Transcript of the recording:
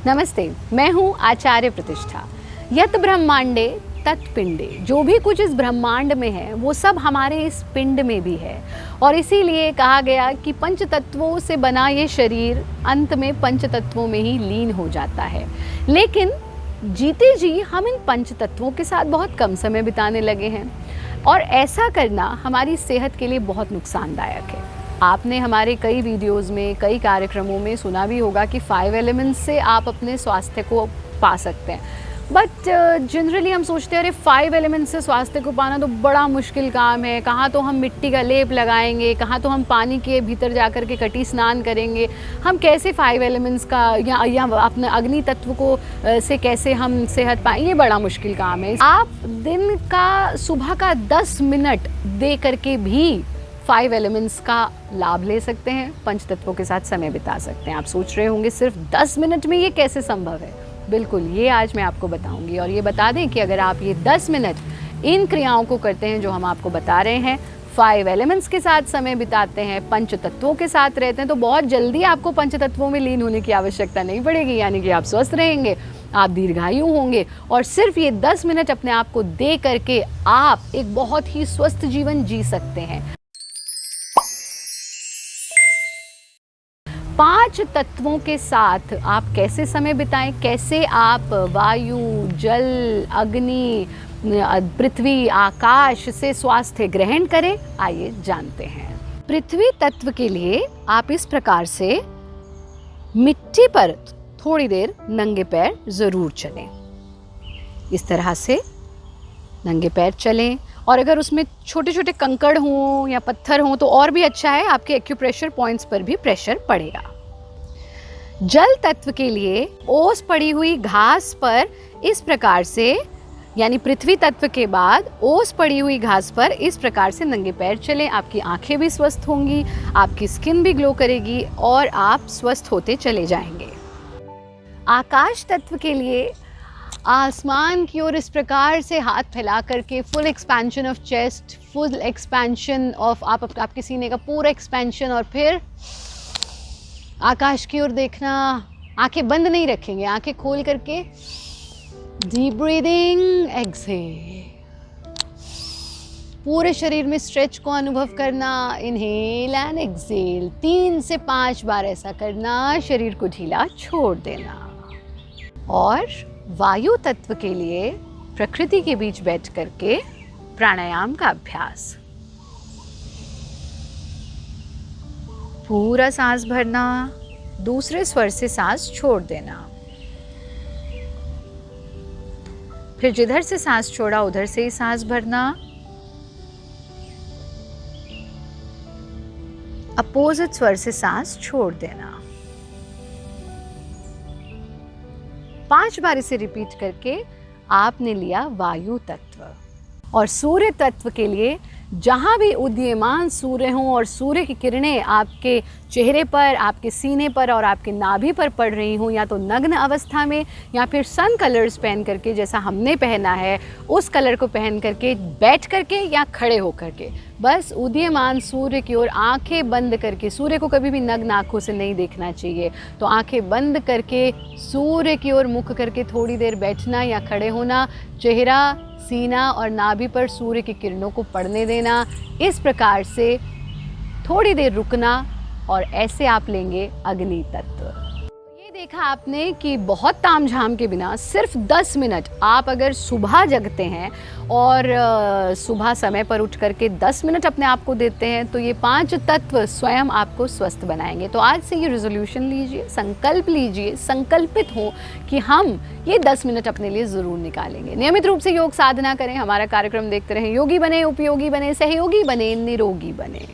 नमस्ते, मैं हूँ आचार्य प्रतिष्ठा। यत ब्रह्मांडे तत्पिंडे, जो भी कुछ इस ब्रह्मांड में है वो सब हमारे इस पिंड में भी है। और इसीलिए कहा गया कि पंच तत्वों से बना ये शरीर अंत में पंच तत्वों में ही लीन हो जाता है। लेकिन जीते जी हम इन पंच तत्वों के साथ बहुत कम समय बिताने लगे हैं और ऐसा करना हमारी सेहत के लिए बहुत नुकसानदायक है। आपने हमारे कई वीडियोस में, कई कार्यक्रमों में सुना भी होगा कि 5 एलिमेंट्स से आप अपने स्वास्थ्य को पा सकते हैं। बट जनरली हम सोचते हैं अरे 5 एलिमेंट्स से स्वास्थ्य को पाना तो बड़ा मुश्किल काम है। कहाँ तो हम मिट्टी का लेप लगाएंगे, कहाँ तो हम पानी के भीतर जाकर के कटी स्नान करेंगे। हम कैसे 5 एलिमेंट्स का या अपने अग्नि तत्व को से कैसे हम सेहत पाएँ, ये बड़ा मुश्किल काम है। आप दिन का सुबह का 10 मिनट दे करके भी 5 एलिमेंट्स का लाभ ले सकते हैं, पंच तत्वों के साथ समय बिता सकते हैं। आप सोच रहे होंगे सिर्फ 10 मिनट में ये कैसे संभव है? बिल्कुल, ये आज मैं आपको बताऊंगी। और ये बता दें कि अगर आप ये 10 मिनट इन क्रियाओं को करते हैं जो हम आपको बता रहे हैं, 5 एलिमेंट्स के साथ समय बिताते हैं, पंच तत्वों के साथ रहते हैं, तो बहुत जल्दी आपको पंच तत्वों में लीन होने की आवश्यकता नहीं पड़ेगी। यानी कि आप स्वस्थ रहेंगे, आप दीर्घायु होंगे और सिर्फ ये 10 मिनट अपने आप को दे करके आप एक बहुत ही स्वस्थ जीवन जी सकते हैं। 5 तत्वों के साथ आप कैसे समय बिताएं, कैसे आप वायु, जल, अग्नि, पृथ्वी, आकाश से स्वास्थ्य ग्रहण करें, आइए जानते हैं। पृथ्वी तत्व के लिए आप इस प्रकार से मिट्टी पर थोड़ी देर नंगे पैर जरूर चलें। इस तरह से नंगे पैर चलें और अगर उसमें छोटे छोटे कंकड़ हों या पत्थर हों तो और भी अच्छा है, आपके एक्यूप्रेशर पॉइंट्स पर भी प्रेशर पड़ेगा। जल तत्व के लिए ओस पड़ी हुई घास पर इस प्रकार से, यानी पृथ्वी तत्व के बाद ओस पड़ी हुई घास पर इस प्रकार से नंगे पैर चलें। आपकी आंखें भी स्वस्थ होंगी, आपकी स्किन भी ग्लो करेगी और आप स्वस्थ होते चले जाएंगे। आकाश तत्व के लिए आसमान की ओर इस प्रकार से हाथ फैला करके full expansion of chest, full expansion of आपके सीने का पूरा एक्सपेंशन और फिर आकाश की ओर देखना। आंखें बंद नहीं रखेंगे, आंखें खोल करके डीप ब्रीदिंग, एक्सहेल। पूरे शरीर में स्ट्रेच को अनुभव करना, इनहेल एंड एक्सहेल। 3 से 5 बार ऐसा करना, शरीर को ढीला छोड़ देना। और वायु तत्व के लिए प्रकृति के बीच बैठ करके प्राणायाम का अभ्यास। पूरा सांस भरना, दूसरे स्वर से सांस छोड़ देना। फिर जिधर से सांस छोड़ा उधर से ही सांस भरना। अपोजिट स्वर से सांस छोड़ देना। 5 बार इसे रिपीट करके आपने लिया वायु तत्व। और सूर्य तत्व के लिए जहाँ भी उदीयमान सूर्य हों और सूर्य की किरणें आपके चेहरे पर, आपके सीने पर और आपके नाभि पर पड़ रही हों, या तो नग्न अवस्था में या फिर सन कलर्स पहन करके जैसा हमने पहना है उस कलर को पहन करके, बैठ करके या खड़े होकर के, बस उदीयमान सूर्य की ओर आंखें बंद करके, सूर्य को कभी भी नग्न आँखों से नहीं देखना चाहिए, तो आंखें बंद करके सूर्य की ओर मुख करके थोड़ी देर बैठना या खड़े होना। चेहरा, सीना और नाभि पर सूर्य की किरणों को पड़ने देना। इस प्रकार से थोड़ी देर रुकना और ऐसे आप लेंगे अग्नि तत्व। ये देखा आपने कि बहुत तामझाम के बिना सिर्फ 10 मिनट आप अगर सुबह जगते हैं और सुबह समय पर उठ करके 10 मिनट अपने आप को देते हैं तो ये 5 तत्व स्वयं आपको स्वस्थ बनाएंगे। तो आज से ये रेजोल्यूशन लीजिए, संकल्प लीजिए, संकल्पित हो कि हम ये 10 मिनट अपने लिए ज़रूर निकालेंगे। नियमित रूप से योग साधना करें, हमारा कार्यक्रम देखते रहें। योगी बने, उपयोगी बने, सहयोगी बने, निरोगी बने।